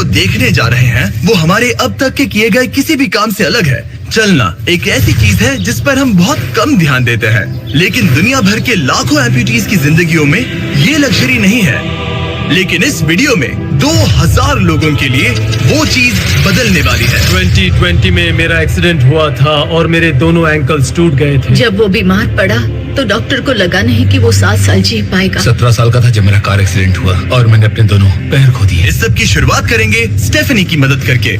देखने जा रहे हैं वो हमारे अब तक के किए गए किसी भी काम से अलग है। चलना एक ऐसी चीज है जिस पर हम बहुत कम ध्यान देते हैं, लेकिन दुनिया भर के लाखों एम्पुटीज की जिंदगियों में ये लग्जरी नहीं है। लेकिन इस वीडियो में 2000 लोगों के लिए वो चीज बदलने वाली है। 2020 में मेरा एक्सीडेंट हुआ था और मेरे दोनों एंकल्स टूट गए थे। जब वो बीमार पड़ा तो डॉक्टर को लगा नहीं कि वो 7 साल जी पाएगा। 17 साल का था जब मेरा कार एक्सीडेंट हुआ और मैंने अपने दोनों पैर खो दिए। इस सब की शुरुआत करेंगे स्टेफनी की मदद करके।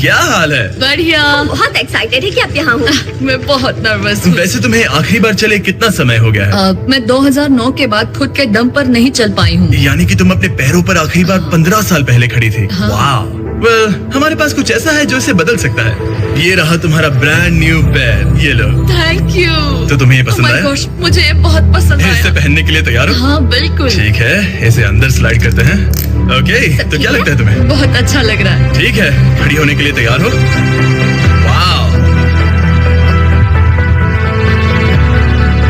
क्या हाल है? बढ़िया। बहुत एक्साइटेड है कि आप यहाँ हो। मैं बहुत नर्वस हूँ। वैसे तुम्हें आखिरी बार चले कितना समय हो गया है? मैं 2009 के बाद खुद के दम पर नहीं चल पाई हूँ। यानी कि तुम अपने पैरों पर आखिरी बार 15 साल पहले खड़ी थी। वाह। Well, हमारे पास कुछ ऐसा है जो इसे बदल सकता है। ये रहा तुम्हारा ब्रांड न्यू पैर, ये लो। Thank you. तो तुम्हें ये पसंद आया? मुझे ये बहुत पसंद आया। इसे पहनने के लिए तैयार हो? हाँ बिल्कुल। ठीक है, इसे अंदर स्लाइड करते हैं। ओके, तो क्या लगता है तुम्हें? बहुत अच्छा लग रहा है। ठीक है, खड़ी होने के लिए तैयार हो? वाह।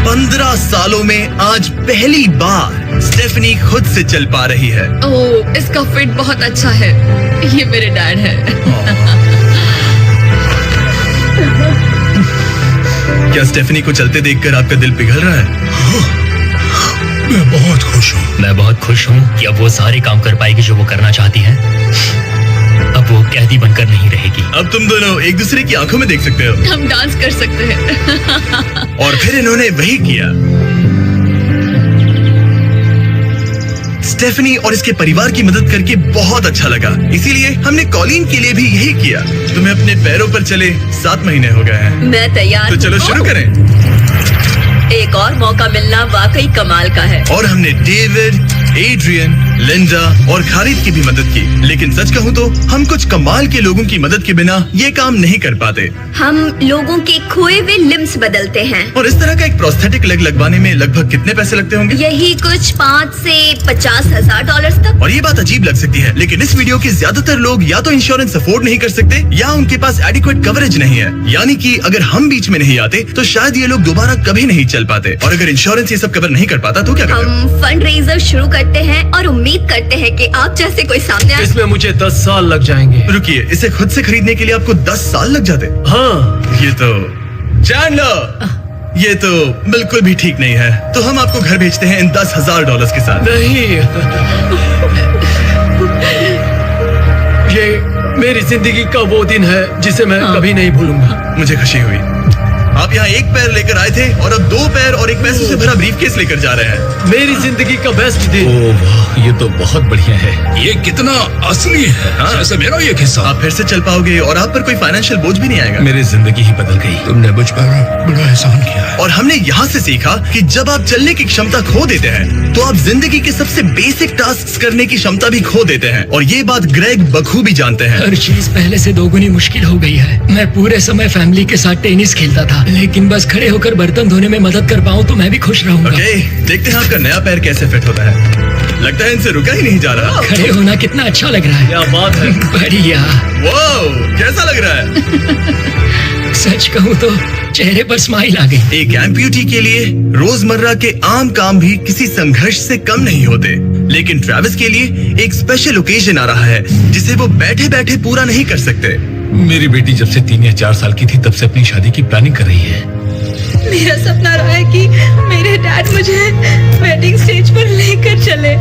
15 सालों में आज पहली बार स्टेफनी खुद से चल पा रही है। ओह, इसका फिट बहुत अच्छा है। ये मेरे डैड है। क्या स्टेफनी को चलते देखकर आपका दिल पिघल रहा है? मैं बहुत खुश हूँ। मैं बहुत खुश हूँ कि अब वो सारे काम कर पाएगी जो वो करना चाहती है। अब वो कैदी बनकर नहीं रहेगी। अब तुम दोनों एक दूसरे की आंखों में देख सकते हो। हम डांस कर सकते हैं। और फिर इन्होंने वही किया। स्टेफनी और इसके परिवार की मदद करके बहुत अच्छा लगा, इसीलिए हमने कॉलिन के लिए भी यही किया। तुम्हें अपने पैरों पर चले 7 महीने हो गए हैं। मैं तैयार तो चलो शुरू करें। एक और मौका मिलना वाकई कमाल का है। और हमने डेविड, एड्रियन, लिंडा और खालिद की भी मदद की। लेकिन सच कहूँ तो हम कुछ कमाल के लोगों की मदद के बिना ये काम नहीं कर पाते। हम लोगों के खोए हुए लिम्स बदलते हैं। और इस तरह का एक प्रोस्थेटिक लेग लगवाने में लगभग कितने पैसे लगते होंगे? यही कुछ 5 से 50 हजार डॉलर तक। और ये बात अजीब लग सकती है, लेकिन इस वीडियो के ज्यादातर लोग या तो इंश्योरेंस अफोर्ड नहीं कर सकते या उनके पास एडिक्वेट कवरेज नहीं है। यानी कि अगर हम बीच में नहीं आते तो शायद ये लोग दोबारा कभी नहीं चल पाते। और अगर इंश्योरेंस ये सब कवर नहीं कर पाता तो क्या करते? हम फंड रेजर शुरू करते हैं और उम्मीद करते हैं कि आप जैसे कोई सामने आए। इसमें मुझे 10 साल लग जाएंगे। रुकिए, इसे खुद से खरीदने के लिए आपको 10 साल लग जाते? हाँ। ये तो चैंडलर, ये तो बिल्कुल भी ठीक नहीं है। तो हम आपको घर भेजते हैं इन $10,000 के साथ। नहीं। ये मेरी जिंदगी का वो दिन है जिसे मैं कभी नहीं भूलूंगा। मुझे खुशी हुई। आप यहाँ एक पैर लेकर आए थे और अब 2 पैर और एक पैसों से भरा ब्रीफकेस लेकर जा रहे हैं। मेरी जिंदगी का बेस्ट दिन। ओह वाह, ये तो बहुत बढ़िया है। ये कितना असली है। हाँ। जैसे मेरा ये किस्सा। आप फिर से चल पाओगे और आप पर कोई फाइनेंशियल बोझ भी नहीं आएगा। मेरी जिंदगी ही बदल गई। तुमने मुझ पर बड़ा एहसान किया है। और हमने यहाँ से सीखा कि जब आप चलने की क्षमता खो देते हैं तो आप जिंदगी के सबसे बेसिक टास्क करने की क्षमता भी खो देते हैं। और ये बात ग्रेग बखूबी जानते हैं। हर चीज पहले से दोगुनी मुश्किल हो गई है। मैं पूरे समय फैमिली के साथ टेनिस खेलता था, लेकिन बस खड़े होकर बर्तन धोने में मदद कर पाऊँ तो मैं भी खुश रहूंगा। ओके, देखते हैं आपका नया पैर कैसे फिट होता है। लगता है इनसे रुका ही नहीं जा रहा। खड़े होना कितना अच्छा लग रहा है। क्या बात है। बढ़िया। वाओ, कैसा लग रहा है? सच कहूँ तो चेहरे पर स्माइल आ गई। एक एम्प्यूटी के लिए रोजमर्रा के आम काम भी किसी संघर्ष से कम नहीं होते, लेकिन ट्रेविस के लिए एक स्पेशल ओकेजन आ रहा है जिसे वो बैठे बैठे पूरा नहीं कर सकते। मेरी बेटी जब से 3 या 4 साल की थी तब से अपनी शादी की प्लानिंग कर रही है। मेरा सपना रहा है कि मेरे डैड मुझे वेडिंग स्टेज पर लेकर चले।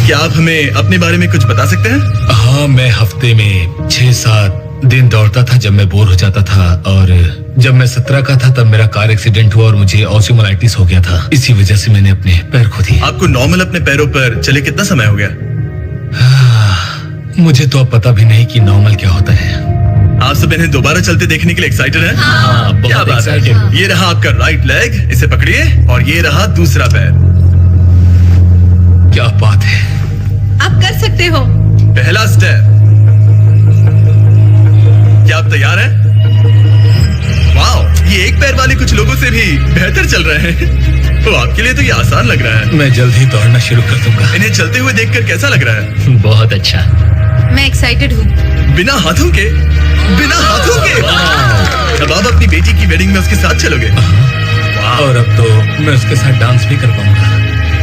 क्या आप हमें अपने बारे में कुछ बता सकते हैं? हाँ, मैं हफ्ते में 6-7 दिन दौड़ता था जब मैं बोर हो जाता था। और जब मैं 17 का था तब मेरा कार एक्सीडेंट हुआ और मुझे ऑस्टियोमाइटिस हो गया था। इसी वजह से मैंने अपने पैर खो दिए। आपको नॉर्मल अपने पैरों पर चले कितना समय हो गया? मुझे तो अब पता भी नहीं कि नॉर्मल क्या होता है। आप सब इन्हें दोबारा चलते देखने के लिए एक्साइटेड हैं? हाँ, क्या बहुत बात है। excited। ये रहा आपका राइट लेग, इसे पकड़िए। और ये रहा दूसरा पैर। क्या बात है। आप कर सकते हो। पहला स्टेप। क्या आप तैयार हैं? वाओ, ये एक पैर वाले कुछ लोगों से भी बेहतर चल रहे हैं। तो आपके लिए तो ये आसान लग रहा है। मैं जल्द ही दौड़ना शुरू कर दूंगा। इन्हें चलते हुए देखकर कैसा लग रहा है? बहुत अच्छा। मैं एक्साइटेड हूँ। बिना हाथों के? बिना हाथों के? अब आप अपनी बेटी की वेडिंग में उसके साथ चलोगे? और अब तो मैं उसके साथ डांस भी कर पाऊंगा।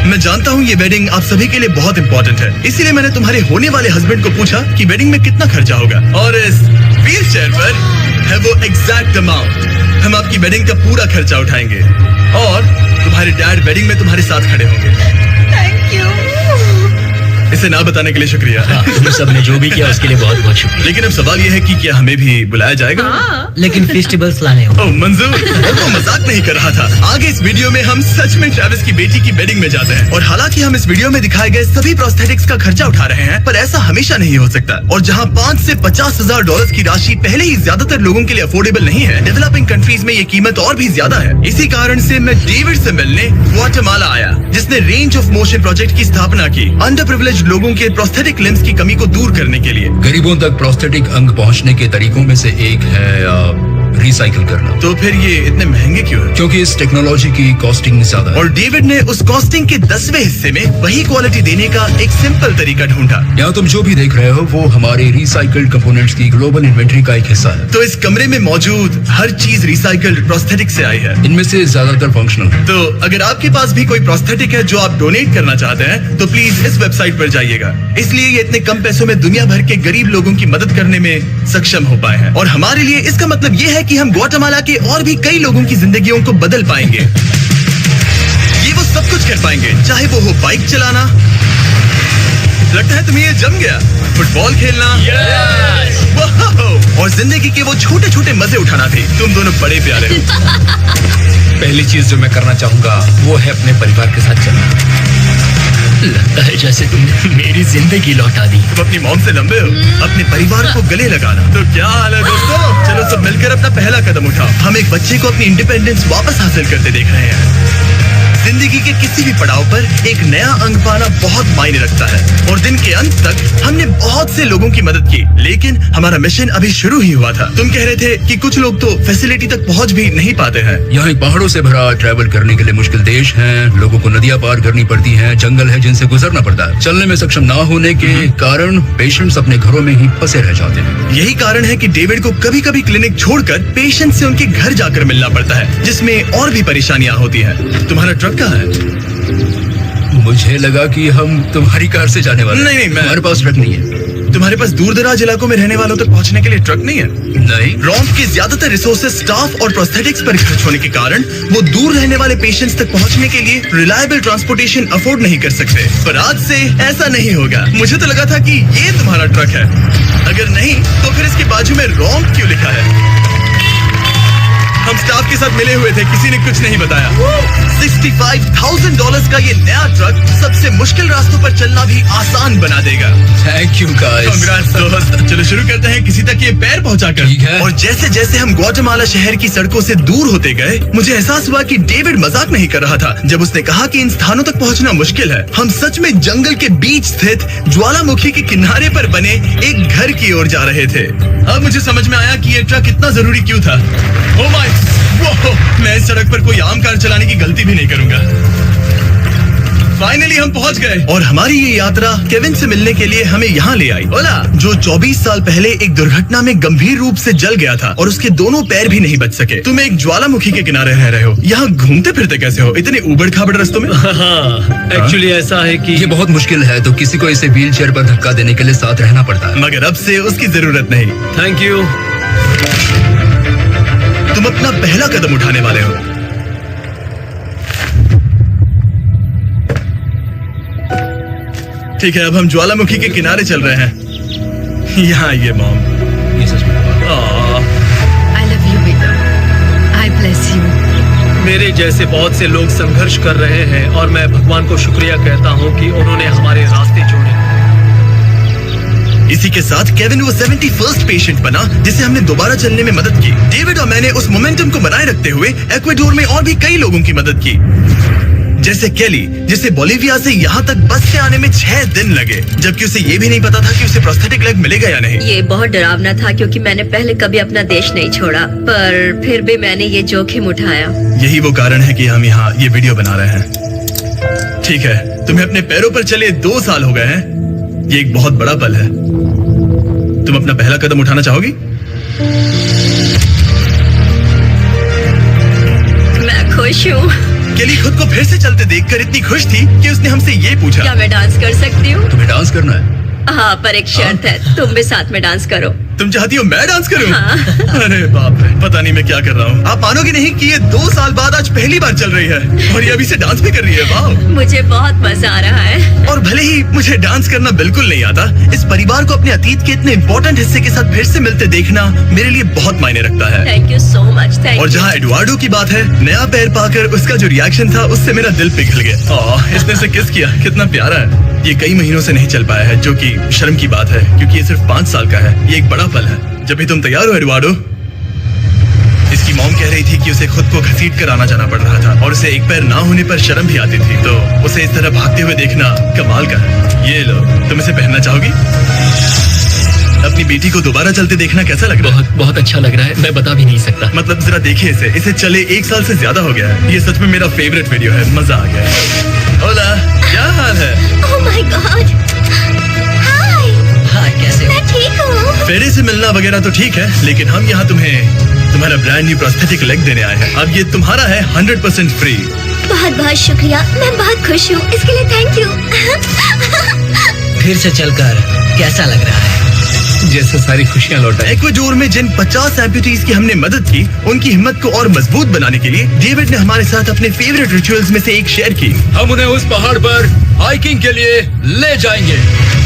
मैं जानता हूँ ये वेडिंग आप सभी के लिए बहुत इंपॉर्टेंट है, इसीलिए मैंने तुम्हारे होने वाले हस्बैंड को पूछा कि वेडिंग में कितना खर्चा होगा, और इस व्हील चेयर पर है वो एग्जैक्ट अमाउंट। हम आपकी वेडिंग का पूरा खर्चा उठाएंगे और तुम्हारे डैड वेडिंग में तुम्हारे साथ खड़े होंगे। Thank you. इसे ना बताने के लिए शुक्रिया। तुम सब ने जो भी किया उसके लिए बहुत बहुत शुक्रिया। लेकिन अब सवाल ये है कि क्या हमें भी बुलाया जाएगा? लेकिन फेस्टिवल्स लाने होंगे। ओह मंजूर, वो तो मजाक नहीं कर रहा था। आगे इस वीडियो में हम सच में ट्रेविस की बेटी की वेडिंग में जाते हैं, और हालांकि हम इस वीडियो में दिखाए गए सभी प्रोस्थेटिक्स का खर्चा उठा रहे हैं, पर ऐसा हमेशा नहीं हो सकता। और जहां 5 से 50,000 डॉलर की राशि पहले ही ज्यादातर लोगों के लिए अफोर्डेबल नहीं है, डेवलपिंग कंट्रीज में ये कीमत और भी ज्यादा है। इसी कारण से मैं डेविड से मिलने ग्वाटेमाला आया, जिसने रेंज ऑफ मोशन प्रोजेक्ट की स्थापना की, अंडर प्रिविलेज्ड लोगों के प्रोस्थेटिक लिम्स की कमी को दूर करने के लिए। गरीबों तक प्रोस्थेटिक अंग पहुंचने के तरीकों में से एक है रिसाइकिल करना। तो फिर ये इतने महंगे क्यों है? क्योंकि इस टेक्नोलॉजी की कॉस्टिंग ज्यादा है। और डेविड ने उस कॉस्टिंग के 10वें हिस्से में वही क्वालिटी देने का एक सिंपल तरीका ढूंढा। यहाँ तुम जो भी देख रहे हो वो हमारे रिसाइकल्ड कंपोनेंट्स की ग्लोबल इन्वेंट्री का एक हिस्सा है। तो इस कमरे में मौजूद हर चीज रिसाइकल्ड प्रोस्थेटिक से आई है। इनमें से ज्यादातर फंक्शनल है। तो अगर आपके पास भी कोई प्रोस्थेटिक है जो आप डोनेट करना चाहते हैं, तो प्लीज इस वेबसाइट पर जाइएगा। इसलिए ये इतने कम पैसों में दुनिया भर के गरीब लोगों की मदद करने में सक्षम हो पाए हैं। और हमारे लिए इसका मतलब ये है कि हम ग्वाटेमाला के और भी कई लोगों की जिंदगियों को बदल पाएंगे। ये वो सब कुछ कर पाएंगे, चाहे वो हो बाइक चलाना, लगता है तुम्हें ये जम गया, फुटबॉल खेलना, वाह, और जिंदगी के वो छोटे छोटे मजे उठाना भी। तुम दोनों बड़े प्यारे हो। पहली चीज जो मैं करना चाहूंगा वो है अपने परिवार के साथ चलना। लगता है जैसे तुमने मेरी जिंदगी लौटा दी। तुम अपनी मॉम से लंबे हो, अपने परिवार को गले लगाना। तो क्या हाल है दोस्तों, चलो सब मिलकर अपना पहला कदम उठाओ। हम एक बच्चे को अपनी इंडिपेंडेंस वापस हासिल करते देख रहे हैं। जिंदगी के किसी भी पड़ाव पर एक नया अंग पाना बहुत मायने रखता है, और दिन के अंत तक हमने बहुत से लोगों की मदद की, लेकिन हमारा मिशन अभी शुरू ही हुआ था। तुम कह रहे थे कि कुछ लोग तो फैसिलिटी तक पहुंच भी नहीं पाते हैं। यहाँ एक पहाड़ों से भरा ट्रैवल करने के लिए मुश्किल देश है। लोगों को नदियाँ पार करनी पड़ती हैं, जंगल है जिनसे गुजरना पड़ता है। चलने में सक्षम ना होने के कारण पेशेंट्स अपने घरों में ही फंसे रह जाते हैं। यही कारण है कि डेविड को कभी कभी क्लिनिक छोड़कर पेशेंट से उनके घर जाकर मिलना पड़ता है, जिसमें और भी परेशानियां होती हैं। तुम्हारा ट्रक कहाँ है? मुझे लगा कि हम तुम्हारी कार से जाने वाले हैं। नहीं, मैं- हमारे पास ट्रक नहीं है। तुम्हारे पास दूर दराज इलाकों में रहने वालों तक पहुंचने के लिए ट्रक नहीं है? नहीं। रॉम्प के ज्यादातर रिसोर्सेज स्टाफ और प्रोस्थेटिक्स पर खर्च होने के कारण वो दूर रहने वाले पेशेंट्स तक पहुंचने के लिए रिलायबल ट्रांसपोर्टेशन अफोर्ड नहीं कर सकते। पर आज से ऐसा नहीं होगा। मुझे तो लगा था कि ये तुम्हारा ट्रक है। अगर नहीं तो फिर इसके बाजू में रॉम्प क्यों लिखा है? हम स्टाफ के साथ मिले हुए थे, किसी ने कुछ नहीं बताया। $65,000 का ये नया ट्रक सबसे मुश्किल रास्तों पर चलना भी आसान बना देगा। Thank you guys. Congrats, दोस्त। चलो शुरू करते हैं किसी तक ये पैर पहुंचाकर। ठीक है। और जैसे जैसे हम ग्वाटेमाला शहर की सड़कों से दूर होते गए, मुझे एहसास हुआ कि डेविड मजाक नहीं कर रहा था जब उसने कहा कि इन स्थानों तक पहुंचना मुश्किल है। हम सच में जंगल के बीच स्थित ज्वालामुखी के किनारे पर बने एक घर की ओर जा रहे थे। अब मुझे समझ में आया कि ये ट्रक इतना जरूरी क्यों था। ओह माय, वो मैं इस सड़क पर कोई आम कार चलाने की गलती भी नहीं करूंगा। फाइनली हम पहुंच गए, और हमारी ये यात्रा केविन से मिलने के लिए हमें यहाँ ले आई। ओला, जो 24 साल पहले एक दुर्घटना में गंभीर रूप से जल गया था और उसके दोनों पैर भी नहीं बच सके। तुम एक ज्वालामुखी के किनारे रह रहे हो, यहाँ घूमते फिरते कैसे हो इतने उबड़ खाबड़ रास्तों में? हाँ, एक्चुअली ऐसा है कि ये बहुत मुश्किल है, तो किसी को इसे व्हील चेयर पर धक्का देने के लिए साथ रहना पड़ता है। मगर अब से उसकी जरूरत नहीं। Thank you. तुम अपना पहला कदम उठाने वाले हो। ठीक है, अब हम ज्वालामुखी के किनारे चल रहे हैं। यहाँ ये मॉम। ये सच में I love you, बेटा। I bless you। मेरे जैसे बहुत से लोग संघर्ष कर रहे हैं, और मैं भगवान को शुक्रिया कहता हूँ कि उन्होंने हमारे रास्ते जोड़े। इसी के साथ केविन वो 71st पेशेंट बना जिसे हमने दोबारा चलने में मदद की। डेविड और मैंने उस मोमेंटम को बनाए रखते हुए एक्वाडोर में और भी कई लोगों की मदद की, जैसे केली, जिसे बोलिविया से यहाँ तक बस से आने में 6 दिन लगे, जबकि उसे ये भी नहीं पता था कि उसे प्रोस्थेटिक लेग मिलेगा या नहीं। ये बहुत डरावना था क्योंकि मैंने पहले कभी अपना देश नहीं छोड़ा, पर फिर भी मैंने ये जोखिम उठाया। यही वो कारण है कि हम यहाँ ये वीडियो बना रहे हैं। ठीक है, तुम्हें अपने पैरों पर चले 2 साल हो गए हैं। ये एक बहुत बड़ा पल है। तुम अपना पहला कदम उठाना चाहोगी? मैं खुश हूँ। केली खुद को फिर से चलते देखकर इतनी खुश थी कि उसने हमसे ये पूछा, क्या मैं डांस कर सकती हूँ? तुम्हें डांस करना है? हाँ, पर एक शर्त है, तुम भी साथ में डांस करो। तुम चाहती हो मैं डांस करूं? हाँ। अरे बाप रे, पता नहीं मैं क्या कर रहा हूँ। आप मानोगे नहीं कि ये 2 साल बाद आज पहली बार चल रही है और ये अभी से डांस भी कर रही है। वाह, मुझे बहुत मजा आ रहा है। और और भले ही मुझे डांस करना बिल्कुल नहीं आता, इस परिवार को अपने अतीत के इतने इम्पोर्टेंट हिस्से के साथ फिर से मिलते देखना मेरे लिए बहुत मायने रखता है। Thank you so much. Thank और यू। जहाँ एडुआर्डो की बात है, नया पैर पाकर उसका जो रिएक्शन था उससे मेरा दिल पिघल गया। इसने से किस किया, कितना प्यारा है। ये कई महीनों से नहीं चल पाया है, जो कि शर्म की बात है क्योंकि ये सिर्फ 5 साल का है। ये एक बड़ा पल है। जब भी तुम तैयार हो एडुआर्डो। इसकी मॉम कह रही थी कि उसे खुद को घसीट कर आना जाना पड़ रहा था और उसे एक पैर ना होने पर शर्म भी आती थी, तो उसे इस तरह भागते हुए देखना कमाल का है। ये लो, तुम इसे पहनना चाहोगी? अपनी बेटी को दोबारा चलते देखना कैसा लग रहा है? बहुत बहुत अच्छा लग रहा है, मैं बता भी नहीं सकता। मतलब जरा देखिए इसे चले 1 साल से ज्यादा हो गया है। ये सच में मेरा फेवरेट वीडियो है, मजा आ गया है। ओला, क्या हाल है? Oh my God. हाय, हाँ, कैसे हो? मैं ठीक हूँ। फेरे से मिलना वगैरह तो ठीक है, लेकिन हम यहाँ तुम्हारा ब्रांड न्यू प्रोस्थेटिक लेग देने आए हैं। अब ये तुम्हारा है 100% फ्री। बहुत बहुत शुक्रिया, मैं बहुत खुश हूँ, इसके लिए थैंक यू। फिर से चलकर कैसा लग रहा है? जैसे सारी खुशियाँ लौट आई। इक्वाडोर में जिन 50 एम्पुटीज की हमने मदद की, उनकी हिम्मत को और मजबूत बनाने के लिए डेविड ने हमारे साथ अपने फेवरेट रिचुअल्स में से एक शेयर की। हम उन्हें उस पहाड़ पर हाइकिंग के लिए ले जाएंगे।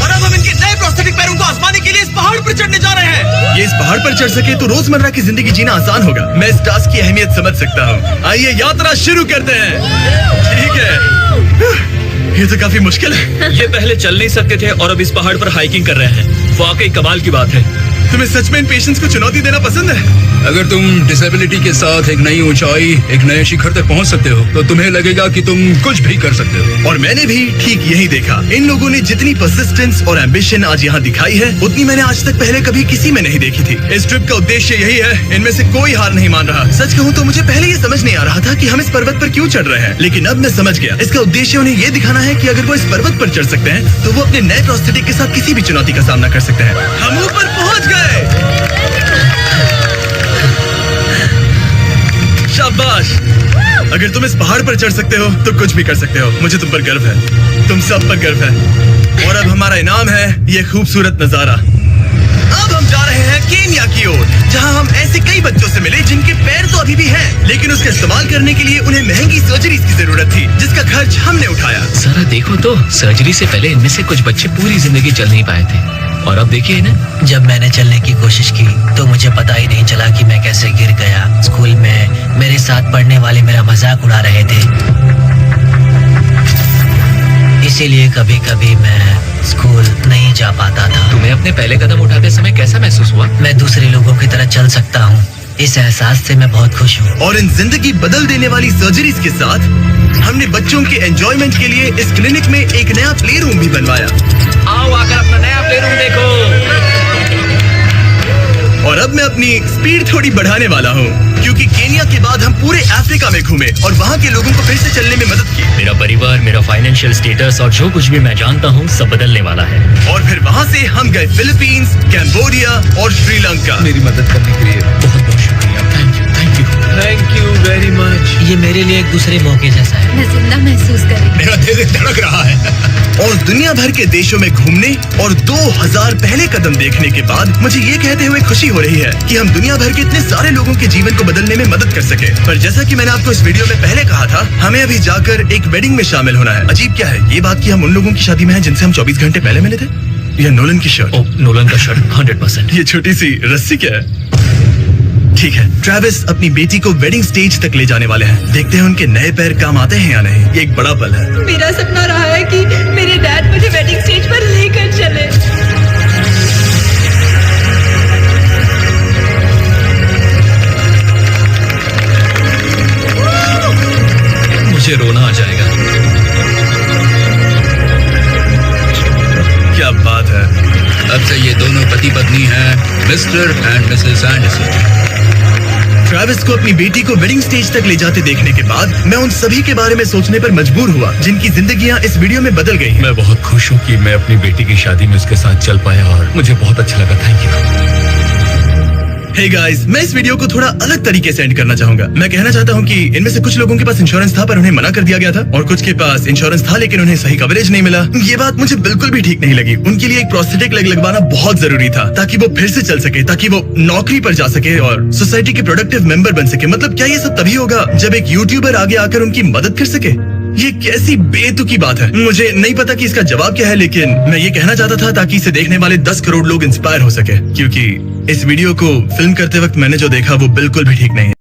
और अब हम इनके नए प्रोस्थेटिक पैरों को आजमाने के लिए इस पहाड़ पर चढ़ने जा रहे हैं। ये इस पहाड़ पर चढ़ सके तो रोजमर्रा की जिंदगी जीना आसान होगा। मैं इस टास्क की अहमियत समझ सकता हूँ। आइए यात्रा शुरू करते हैं। ठीक है, ये तो काफी मुश्किल है। ये पहले चल नहीं सकते थे और अब इस पहाड़ पर हाइकिंग कर रहे हैं। वाकई कमाल की बात है। तुम्हें सच में इन पेशेंट्स को चुनौती देना पसंद है? अगर तुम डिसेबिलिटी के साथ एक नई ऊंचाई, एक नए शिखर तक पहुंच सकते हो, तो तुम्हें लगेगा कि तुम कुछ भी कर सकते हो। और मैंने भी ठीक यही देखा। इन लोगों ने जितनी परसिस्टेंस और एम्बिशन आज यहाँ दिखाई है, उतनी मैंने आज तक पहले कभी किसी में नहीं देखी थी। इस ट्रिप का उद्देश्य यही है, इनमें से कोई हार नहीं मान रहा। सच कहूँ तो मुझे पहले ये समझ नहीं आ रहा था कि हम इस पर्वत पर क्यों चढ़ रहे हैं, लेकिन अब मैं समझ गया। इसका उद्देश्य उन्हें ये दिखाना है कि अगर वो इस पर्वत पर चढ़ सकते हैं, तो वो अपने नए प्रोस्थेटिक के साथ किसी भी चुनौती का सामना कर सकते हैं। हम ऊपर पहुँच गए। शाबाश। अगर तुम इस पहाड़ पर चढ़ सकते हो तो कुछ भी कर सकते हो। मुझे तुम पर गर्व है, तुम सब पर गर्व है। और अब हमारा इनाम है ये खूबसूरत नजारा। अब हम जा रहे हैं केन्या की ओर, जहां हम ऐसे कई बच्चों से मिले जिनके पैर तो अभी भी हैं, लेकिन उसका इस्तेमाल करने के लिए उन्हें महंगी सर्जरी की जरूरत थी, जिसका खर्च हमने उठाया। जरा देखो तो, सर्जरी से पहले इनमें से कुछ बच्चे पूरी जिंदगी चल नहीं पाए थे, और अब देखिए ना। जब मैंने चलने की कोशिश की तो मुझे पता ही नहीं चला कि मैं कैसे गिर गया। स्कूल में मेरे साथ पढ़ने वाले मेरा मजाक उड़ा रहे थे, इसीलिए कभी कभी मैं स्कूल नहीं जा पाता था। तुम्हें अपने पहले कदम उठाते समय कैसा महसूस हुआ? मैं दूसरे लोगों की तरह चल सकता हूँ, इस एहसास से मैं बहुत खुश हूँ। और इन जिंदगी बदल देने वाली सर्जरीज के साथ हमने बच्चों के एंजॉयमेंट के लिए इस क्लिनिक में एक नया प्ले रूम भी बनवाया। आओ आकर अपना नया प्ले रूम देखो। और अब मैं अपनी स्पीड थोड़ी बढ़ाने वाला हूँ, क्योंकि केन्या के बाद हम पूरे अफ्रीका में घूमे और वहाँ के लोगों को फिर से चलने में मदद की। मेरा परिवार, मेरा फाइनेंशियल स्टेटस और जो कुछ भी मैं जानता हूँ सब बदलने वाला है। और फिर वहाँ से हम गए फिलीपींस, कैम्बोडिया और श्रीलंका। मेरी मदद करने के लिए बहुत बहुत शुक्रिया। Thank you, thank you. Thank you very much. ये मेरे लिए एक दूसरे मौके जैसा है। मैं जिंदा महसूस कर रही हूँ। मेरा दिल धड़क रहा है। और दुनिया भर के देशों में घूमने और 2000 पहले कदम देखने के बाद मुझे ये कहते हुए खुशी हो रही है कि हम दुनिया भर के इतने सारे लोगों के जीवन को बदलने में मदद कर सके। पर जैसा कि मैंने आपको इस वीडियो में पहले कहा था, हमें अभी जाकर एक वेडिंग में शामिल होना है। अजीब क्या है ये बात कि हम उन लोगों की शादी में हैं जिनसे हम 24 घंटे पहले मिले थे। यह नोलन की शर्ट। ओ, नोलन का शर्ट 100%। ये छोटी सी रस्सी क्या है? ठीक है, ट्रेविस अपनी बेटी को वेडिंग स्टेज तक ले जाने वाले हैं। देखते हैं उनके नए पैर काम आते हैं या नहीं। ये एक बड़ा पल है। मेरा सपना रहा है कि मेरे डैड मुझे वेडिंग स्टेज पर लेकर चले। मुझे रोना आ जाएगा। क्या बात है। अब से ये दोनों पति पत्नी हैं, mister and Mrs Anderson. Travis को अपनी बेटी को वेडिंग स्टेज तक ले जाते देखने के बाद मैं उन सभी के बारे में सोचने पर मजबूर हुआ जिनकी जिंदगियां इस वीडियो में बदल गई हैं। मैं बहुत खुश हूँ कि मैं अपनी बेटी की शादी में उसके साथ चल पाया और मुझे बहुत अच्छा लगा। Thank you. हे गाइस, मैं इस वीडियो को थोड़ा अलग तरीके से एंड करना चाहूंगा। मैं कहना चाहता हूँ कि इनमें से कुछ लोगों के पास इंश्योरेंस था पर उन्हें मना कर दिया गया था, और कुछ के पास इंश्योरेंस था लेकिन उन्हें सही कवरेज नहीं मिला। ये बात मुझे बिल्कुल भी ठीक नहीं लगी। उनके लिए एक प्रोस्थेटिक लेग लगवाना बहुत जरूरी था ताकि वो फिर से चल सके, ताकि वो नौकरी पर जा सके और सोसाइटी के प्रोडक्टिव मेंबर बन सके। मतलब क्या ये सब तभी होगा जब एक यूट्यूबर आगे आकर उनकी मदद कर सके? ये कैसी बेतुकी बात है। मुझे नहीं पता कि इसका जवाब क्या है, लेकिन मैं ये कहना चाहता था ताकि इसे देखने वाले 10 करोड़ लोग इंस्पायर हो सके, क्योंकि इस वीडियो को फिल्म करते वक्त मैंने जो देखा वो बिल्कुल भी ठीक नहीं है।